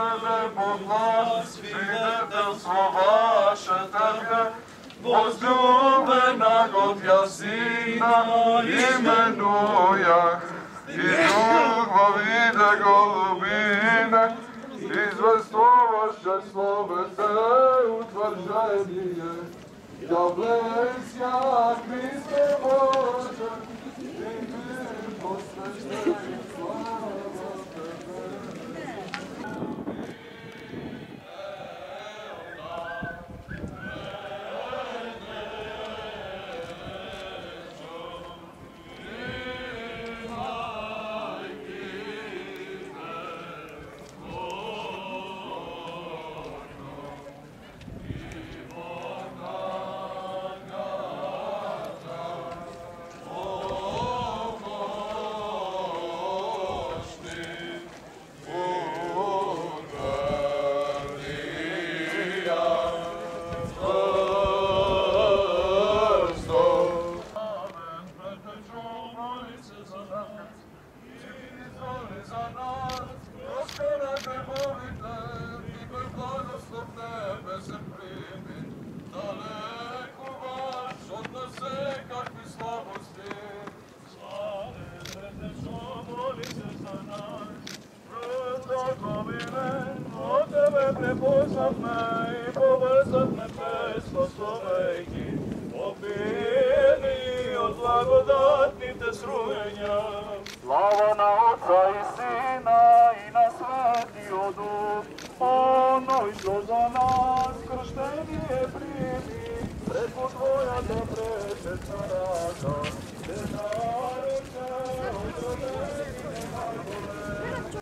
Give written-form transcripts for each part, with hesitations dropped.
tebe blagoslivite slovaše tebe, возлюбленого Тя Сина именуях, и дух виде голубине, извествоваше словете утвърждение. Явления Христе Боже, и мир посвящен, слава Тебе. Prepoznat me i povezat me pesmo slovejki, opijeni od blagodatni te strujenja. Slava na Oca i Sina i na Sveti Duh, ono što za nas krštenje primi, preko Tvoja da preče carata, te nareče odrodeni najbolje.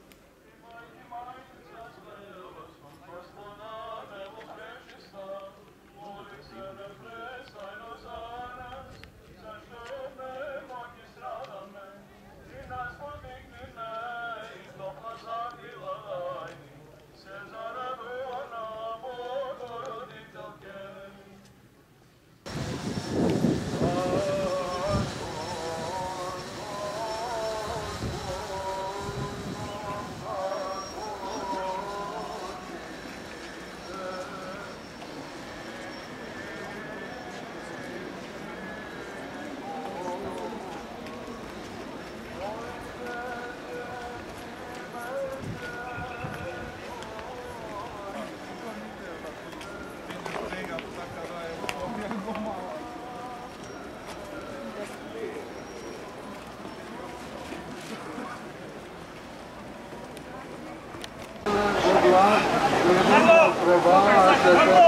Treba